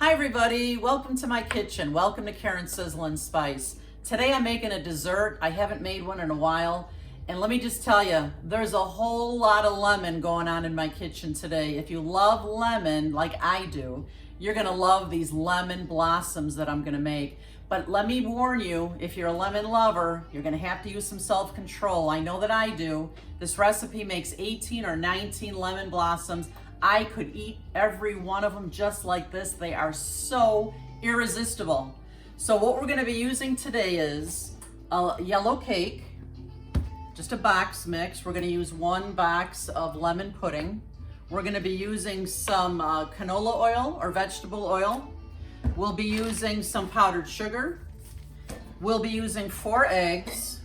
Hi everybody, welcome to my kitchen. Welcome to Karen's Sizzlin' Spice. Today I'm making a dessert. I haven't made one in a while. And let me just tell you, there's a whole lot of lemon going on in my kitchen today. If you love lemon like I do, you're gonna love these lemon blossoms that I'm gonna make. But let me warn you, if you're a lemon lover, you're gonna have to use some self-control. I know that I do. This recipe makes 18 or 19 lemon blossoms. I could eat every one of them just like this. They are so irresistible. So what we're gonna be using today is a yellow cake, just a box mix. We're gonna use 1 box of lemon pudding. We're gonna be using some canola oil or vegetable oil. We'll be using some powdered sugar. We'll be using 4 eggs.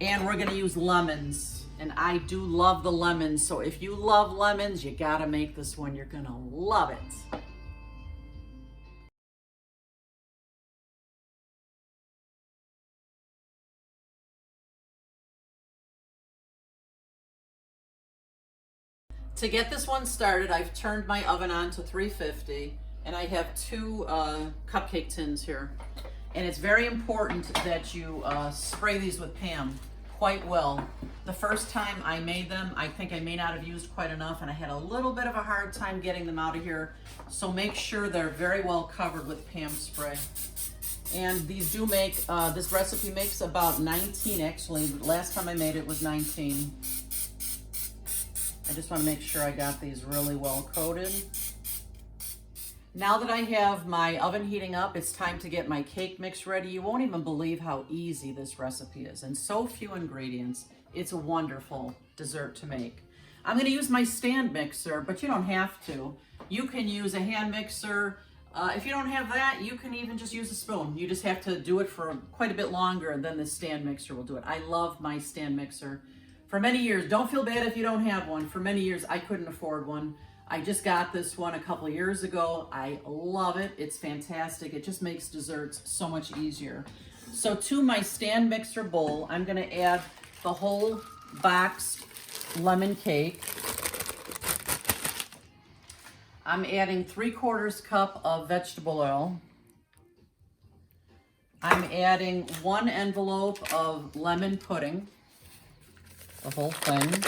And we're gonna use lemons. And I do love the lemons, so if you love lemons, you gotta make this one. You're gonna love it. To get this one started, I've turned my oven on to 350, and I have 2 cupcake tins here. And it's very important that you spray these with Pam quite well. The first time I made them, I think I may not have used quite enough, and I had a little bit of a hard time getting them out of here. So make sure they're very well covered with Pam spray. And these do make, this recipe makes about 19 actually. Last time I made it was 19. I just want to make sure I got these really well coated. Now that I have my oven heating up, it's time to get my cake mix ready. You won't even believe how easy this recipe is, and so few ingredients. It's a wonderful dessert to make. I'm going to use my stand mixer, but you don't have to. You can use a hand mixer. If you don't have that, you can even just use a spoon. You just have to do it for quite a bit longer, and then the stand mixer will do it. I love my stand mixer. For many years, don't feel bad if you don't have one. For many years, I couldn't afford one. I just got this one a couple of years ago. I love it. It's fantastic. It just makes desserts so much easier. So to my stand mixer bowl, I'm going to add the whole boxed lemon cake. I'm adding 3/4 cup of vegetable oil. I'm adding 1 envelope of lemon pudding, the whole thing.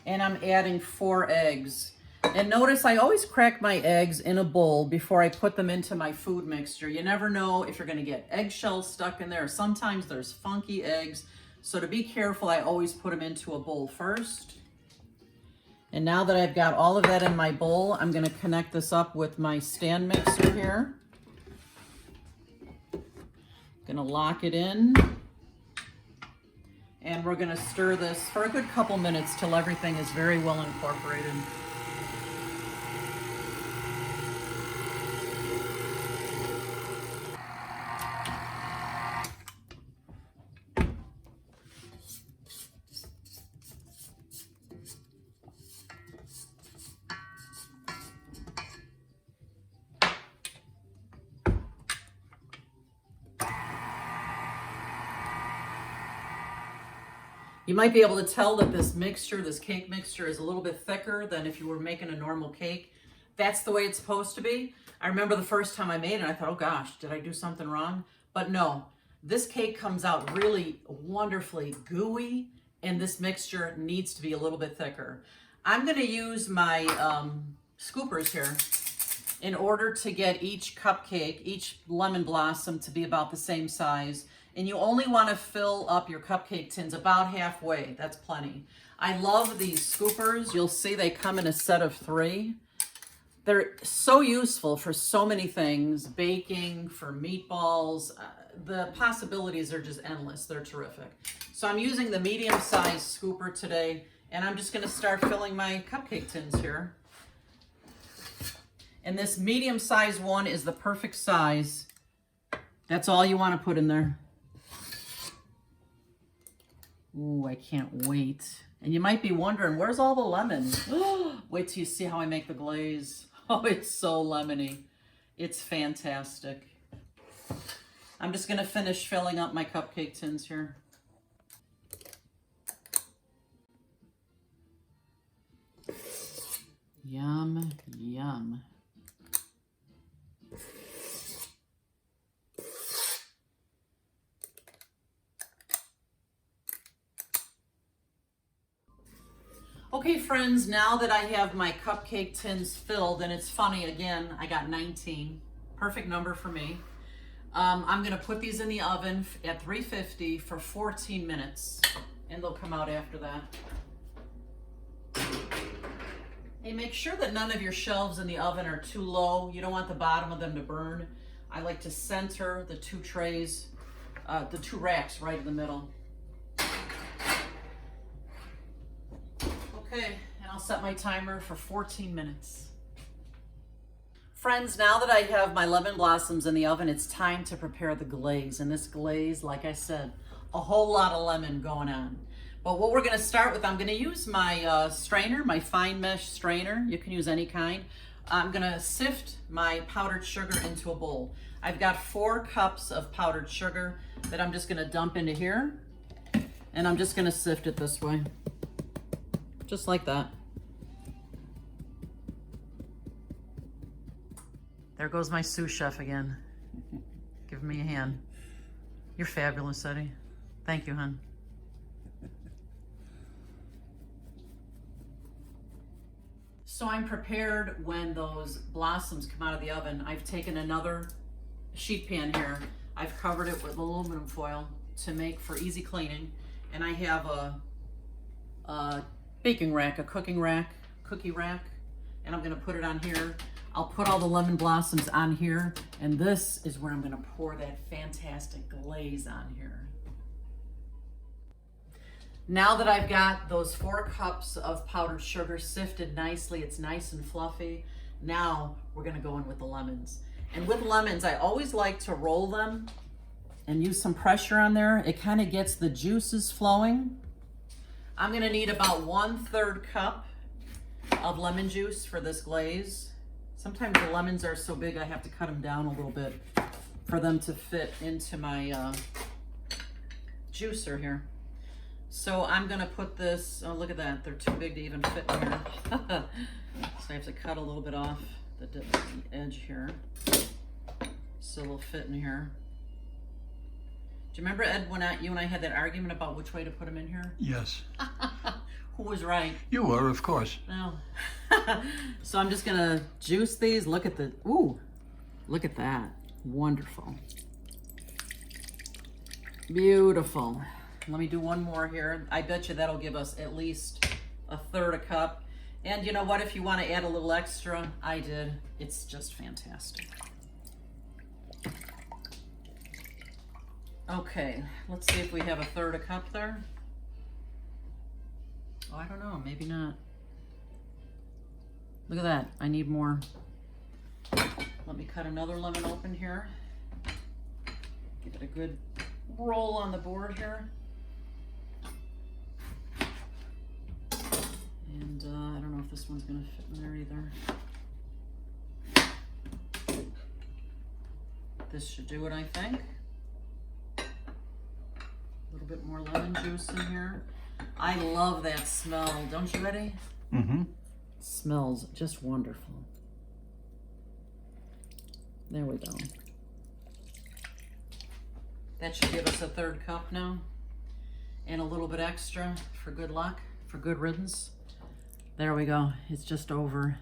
And I'm adding 4 eggs. And notice I always crack my eggs in a bowl before I put them into my food mixture. You never know if you're gonna get eggshells stuck in there. Sometimes there's funky eggs. So to be careful, I always put them into a bowl first. And now that I've got all of that in my bowl, I'm gonna connect this up with my stand mixer here. Gonna lock it in. And we're gonna stir this for a good couple minutes till everything is very well incorporated. You might be able to tell that this mixture, this cake mixture, is a little bit thicker than if you were making a normal cake. That's the way it's supposed to be. I remember the first time I made it, I thought, oh gosh, did I do something wrong? But no, this cake comes out really wonderfully gooey, and this mixture needs to be a little bit thicker. I'm gonna use my scoopers here in order to get each cupcake, each lemon blossom to be about the same size. And you only want to fill up your cupcake tins about halfway. That's plenty. I love these scoopers. You'll see they come in a set of 3. They're so useful for so many things, baking, for meatballs. The possibilities are just endless. They're terrific. So I'm using the medium-sized scooper today, and I'm just going to start filling my cupcake tins here. And this medium-sized one is the perfect size. That's all you want to put in there. Ooh, I can't wait. And you might be wondering, where's all the lemon? Wait till you see how I make the glaze. Oh, it's so lemony. It's fantastic. I'm just gonna finish filling up my cupcake tins here. Yum, yum. friends, now that I have my cupcake tins filled, and it's funny, again, I got 19, perfect number for me. I'm gonna put these in the oven at 350 for 14 minutes, and they'll come out after that. Hey, make sure that none of your shelves in the oven are too low. You don't want the bottom of them to burn. I like to center the two trays, the two racks right in the middle. Okay, and I'll set my timer for 14 minutes. Friends, now that I have my lemon blossoms in the oven, it's time to prepare the glaze. And this glaze, like I said, a whole lot of lemon going on. But what we're gonna start with, I'm gonna use my strainer, my fine mesh strainer. You can use any kind. I'm gonna sift my powdered sugar into a bowl. I've got 4 cups of powdered sugar that I'm just gonna dump into here. And I'm just gonna sift it this way. Just like that. There goes my sous chef again. Give me a hand. You're fabulous, Eddie. Thank you, hon. So I'm prepared when those blossoms come out of the oven. I've taken another sheet pan here. I've covered it with aluminum foil to make for easy cleaning. And I have a baking rack, a cookie rack, and I'm gonna put it on here. I'll put all the lemon blossoms on here, and this is where I'm gonna pour that fantastic glaze on here. Now that I've got those 4 cups of powdered sugar sifted nicely, it's nice and fluffy, now we're gonna go in with the lemons. And with lemons, I always like to roll them and use some pressure on there. It kind of gets the juices flowing. I'm gonna need about 1/3 cup of lemon juice for this glaze. Sometimes the lemons are so big I have to cut them down a little bit for them to fit into my juicer here. So I'm gonna put this, oh look at that, they're too big to even fit in here. So I have to cut a little bit off the edge here so they'll fit in here. Do you remember, Ed, when you and I had that argument about which way to put them in here? Yes. Who was right? You were, of course. No. So I'm just gonna juice these. Look at the, ooh, look at that. Wonderful. Beautiful. Let me do one more here. I bet you that'll give us at least 1/3 cup. And you know what, if you want to add a little extra, I did. It's just fantastic. Okay, let's see if we have 1/3 cup there. Oh, I don't know, maybe not. Look at that, I need more. Let me cut another lemon open here. Give it a good roll on the board here. And I don't know if this one's gonna fit in there either. This should do it, I think. A little bit more lemon juice in here. I love that smell, don't you, Eddie? Mm-hmm. Smells just wonderful. There we go. That should give us 1/3 cup now. And a little bit extra for good luck, for good riddance. There we go. It's just over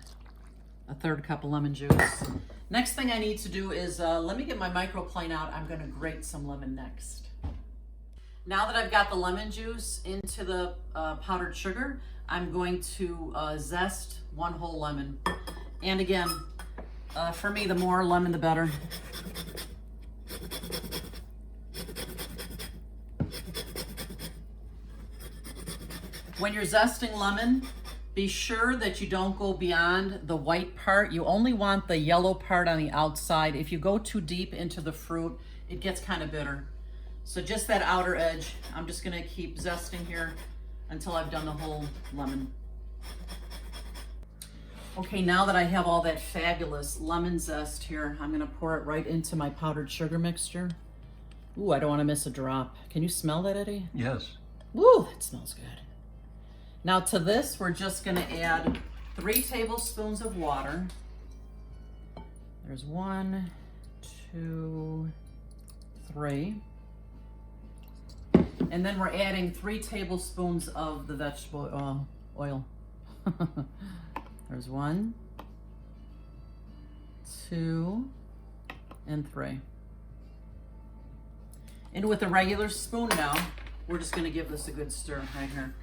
1/3 cup of lemon juice. Next thing I need to do is, let me get my microplane out. I'm gonna grate some lemon next. Now that I've got the lemon juice into the powdered sugar, I'm going to zest 1 whole lemon. And again, for me, the more lemon, the better. When you're zesting lemon, be sure that you don't go beyond the white part. You only want the yellow part on the outside. If you go too deep into the fruit, it gets kind of bitter. So just that outer edge. I'm just gonna keep zesting here until I've done the whole lemon. Okay, now that I have all that fabulous lemon zest here, I'm gonna pour it right into my powdered sugar mixture. Ooh, I don't wanna miss a drop. Can you smell that, Eddie? Yes. Ooh, that smells good. Now to this, we're just gonna add 3 tablespoons of water. There's 1, 2, 3. And then we're adding 3 tablespoons of the vegetable oil. There's 1, 2, and 3. And with a regular spoon now, we're just gonna give this a good stir right here.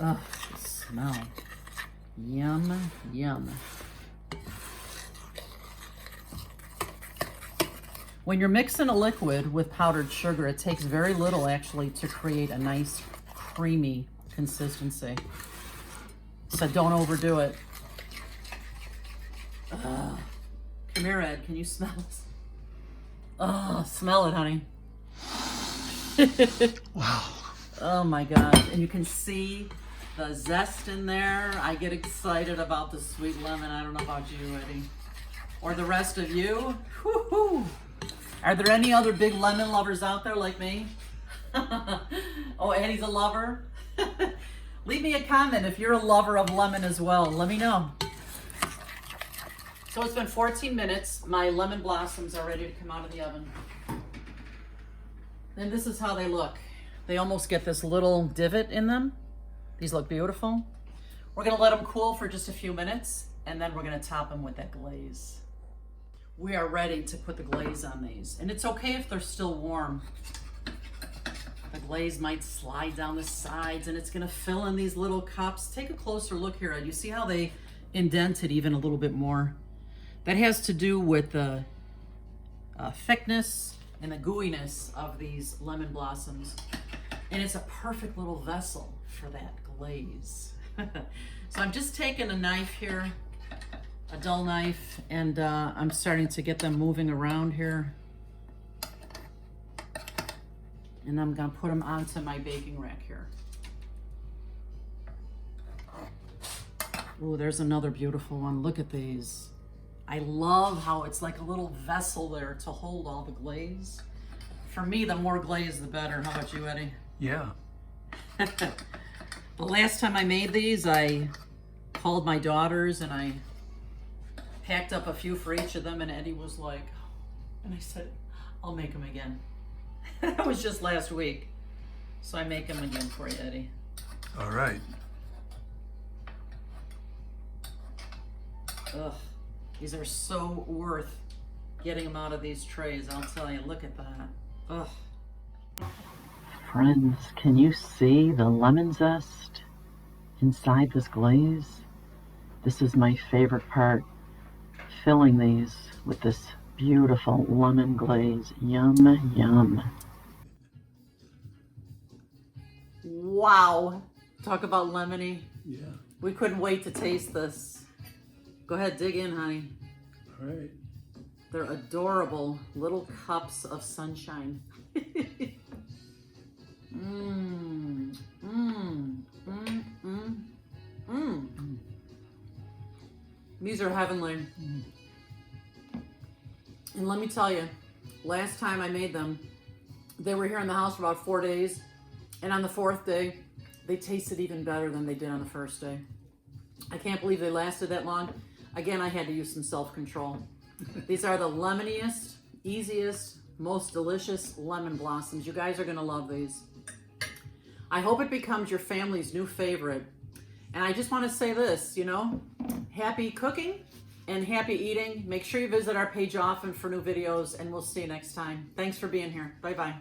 Ugh, the smell. Yum, yum. When you're mixing a liquid with powdered sugar, it takes very little actually to create a nice creamy consistency. So don't overdo it. Come here, Ed, can you smell this? Oh, smell it, honey. Wow. Oh my gosh, and you can see the zest in there. I get excited about the sweet lemon. I don't know about you, Eddie. Or the rest of you. Woo-hoo. Are there any other big lemon lovers out there like me? Oh, Eddie's a lover? Leave me a comment if you're a lover of lemon as well. Let me know. So it's been 14 minutes. My lemon blossoms are ready to come out of the oven. And this is how they look. They almost get this little divot in them. These look beautiful. We're gonna let them cool for just a few minutes, and then we're gonna top them with that glaze. We are ready to put the glaze on these. And it's okay if they're still warm. The glaze might slide down the sides and it's gonna fill in these little cups. Take a closer look here. You see how they indented even a little bit more? That has to do with the thickness and the gooiness of these lemon blossoms. And it's a perfect little vessel for that glaze. So I'm just taking a knife here, a dull knife, and I'm starting to get them moving around here. And I'm gonna put them onto my baking rack here. Oh, there's another beautiful one. Look at these. I love how it's like a little vessel there to hold all the glaze. For me, the more glaze, the better. How about you, Eddie? Yeah. The last time I made these, I called my daughters and I packed up a few for each of them, and Eddie was like, and I said, I'll make them again. That was just last week. So I make them again for you, Eddie. All right. Ugh, these are so worth getting them out of these trays. I'll tell you, look at that. Ugh. Friends, can you see the lemon zest inside this glaze? This is my favorite part, filling these with this beautiful lemon glaze. Yum, yum. Wow. Talk about lemony. Yeah. We couldn't wait to taste this. Go ahead, dig in, honey. All right. They're adorable little cups of sunshine. Mmm, mmm, mmm, mmm, mmm. These are heavenly. Mm. And let me tell you, last time I made them, they were here in the house for about 4 days. And on the 4th day, they tasted even better than they did on the first day. I can't believe they lasted that long. Again, I had to use some self-control. These are the lemoniest, easiest, most delicious lemon blossoms. You guys are gonna love these. I hope it becomes your family's new favorite. And I just wanna say this, you know, happy cooking and happy eating. Make sure you visit our page often for new videos, and we'll see you next time. Thanks for being here. Bye-bye.